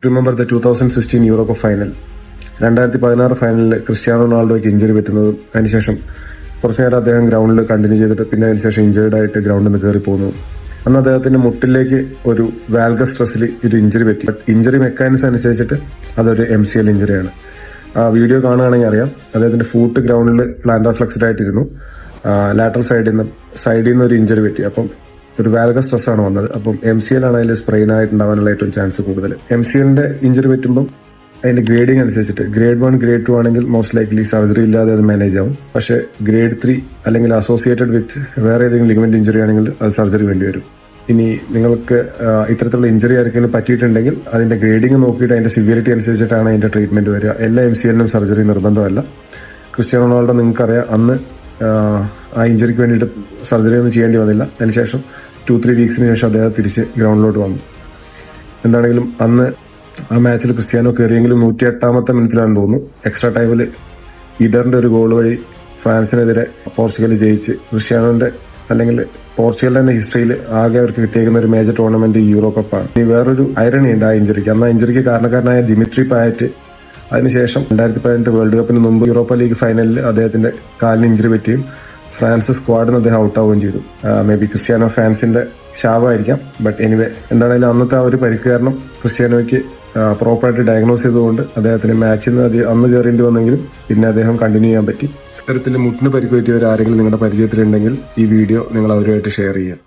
Remember the 2016 euro cup final. 2016 ഫൈനലിൽ Cristiano റൊണാൾഡോയ്ക്ക് injury പറ്റുന്നതും അതിനുശേഷം കുറച്ചു നേരം അദ്ദേഹം ഗ്രൗണ്ടിൽ കണ്ടിന്യൂ ചെയ്തിട്ട് പിന്നെ അതിനുശേഷം ഇഞ്ചേർഡ് ആയിട്ട് ഗ്രൗണ്ടിൽ നിന്ന് കയറി പോകുന്നു. അന്ന് അദ്ദേഹത്തിന്റെ മുട്ടിലേക്ക് ഒരു വാൽഗസ് സ്ട്രെസ്സിൽ ഒരു ഇഞ്ചുറി പറ്റി. ഇഞ്ചുറി മെക്കാനിസം അനുസരിച്ചിട്ട് അതൊരു MCL ഇഞ്ചുറിയാണ്. ആ വീഡിയോ കാണുകയാണെങ്കിൽ അറിയാം, അദ്ദേഹത്തിന്റെ ഫൂട്ട് ഗ്രൗണ്ടിൽ പ്ലാന്റർ ഫ്ലെക്സ്ഡ് ആയിട്ടിരുന്നു. ലാറ്ററൽ സൈഡിൽ നിന്ന് ഒരു ഇഞ്ചുറി പറ്റി. അപ്പം ഒരു വാൽഗസ് സ്ട്രെസ് ആണ് വന്നത്. അപ്പം MCL ആണ് അതിൽ സ്പ്രെയിൻ ആയിട്ടുണ്ടാവാനുള്ള ഏറ്റവും ചാൻസ് കൂടുതൽ. MCLന്റെ ഇഞ്ചുറി പറ്റുമ്പോൾ അതിന്റെ ഗ്രേഡിംഗ് അനുസരിച്ചിട്ട് ഗ്രേഡ് 1 ഗ്രേഡ് 2 ആണെങ്കിൽ മോസ്റ്റ് ലൈക്ലി സർജറി ഇല്ലാതെ അത് മാനേജ് ആവും. പക്ഷെ ഗ്രേഡ് 3 അല്ലെങ്കിൽ അസോസിയേറ്റഡ് വിത്ത് വേറെ ഏതെങ്കിലും ലിഗമെന്റ് ഇഞ്ചുറി ആണെങ്കിൽ അത് സർജറി വേണ്ടി വരും. ഇനി നിങ്ങൾക്ക് ഇത്തരത്തിലുള്ള ഇഞ്ചുറി ആർക്കെങ്കിലും പറ്റിയിട്ടുണ്ടെങ്കിൽ അതിന്റെ ഗ്രേഡിംഗ് നോക്കിയിട്ട് അതിന്റെ സിവിയറിറ്റി അനുസരിച്ചിട്ടാണ് അതിന്റെ ട്രീറ്റ്മെന്റ് വരിക. എല്ലാ MCLനും സർജറി നിർബന്ധമല്ല. ക്രിസ്ത്യാനോ റൊണാൾഡോ നിങ്ങൾക്കറിയാം, അന്ന് ആ ഇഞ്ചുറിക്ക് വേണ്ടിയിട്ട് സർജറി ഒന്നും ചെയ്യേണ്ടി വന്നില്ല. അതിനുശേഷം 2-3 വീക്സിന് ശേഷം അദ്ദേഹം തിരിച്ച് ഗ്രൗണ്ടിലോട്ട് വന്നു. എന്താണെങ്കിലും അന്ന് ആ മാച്ചിൽ ക്രിസ്ത്യാനോ കയറിയെങ്കിലും 108ാമത്തെ മിനിറ്റിലാണെന്ന് തോന്നുന്നു എക്സ്ട്രാ ടൈമിൽ ഇഡറിന്റെ ഒരു ഗോൾ വഴി ഫ്രാൻസിനെതിരെ പോർച്ചുഗൽ ജയിച്ച് ക്രിസ്ത്യാനോന്റെ അല്ലെങ്കിൽ പോർച്ചുഗലിന്റെ തന്നെ ഹിസ്റ്ററിയിൽ ആകെ അവർക്ക് കിട്ടിയേക്കുന്ന ഒരു മേജർ ടൂർണമെന്റ് യൂറോ കപ്പാണ്. ഇനി വേറൊരു ഐറണി ഉണ്ട് ആ ഇഞ്ചുറിക്ക്. അന്ന് ആ ഇഞ്ചുറിക്ക് കാരണക്കാരനായ ദിമിത്രി പായറ്റ് അതിനുശേഷം 2018 വേൾഡ് കപ്പിന് മുമ്പ് യൂറോപ്പ ലീഗ് ഫൈനലിൽ അദ്ദേഹത്തിന്റെ കാലിന് ഇഞ്ചുറി പറ്റിയും ഫ്രാൻസ് സ്ക്വാഡിന് അദ്ദേഹം ഔട്ടാവുകയും ചെയ്തു. മേ ബി ക്രിസ്ത്യാനോ ഫാൻസിന്റെ ശാപമായിരിക്കാം. ബട്ട് എനിവേ എന്താണെങ്കിലും അന്നത്തെ ആ ഒരു പരിക്ക് കാരണം ക്രിസ്ത്യാനോയ്ക്ക് പ്രോപ്പറായിട്ട് ഡയഗ്നോസ് ചെയ്തുകൊണ്ട് അദ്ദേഹത്തിന് മാച്ചിൽ നിന്ന് അന്ന് കയറേണ്ടി വന്നെങ്കിലും പിന്നെ അദ്ദേഹം കണ്ടിന്യൂ ചെയ്യാൻ പറ്റി. ഇത്തരത്തിൽ മുട്ടിന് പരിക്ക് പറ്റിയവർ ആരെങ്കിലും നിങ്ങളുടെ പരിചയത്തിലുണ്ടെങ്കിൽ ഈ വീഡിയോ നിങ്ങൾ അവരുമായിട്ട് ഷെയർ ചെയ്യുക.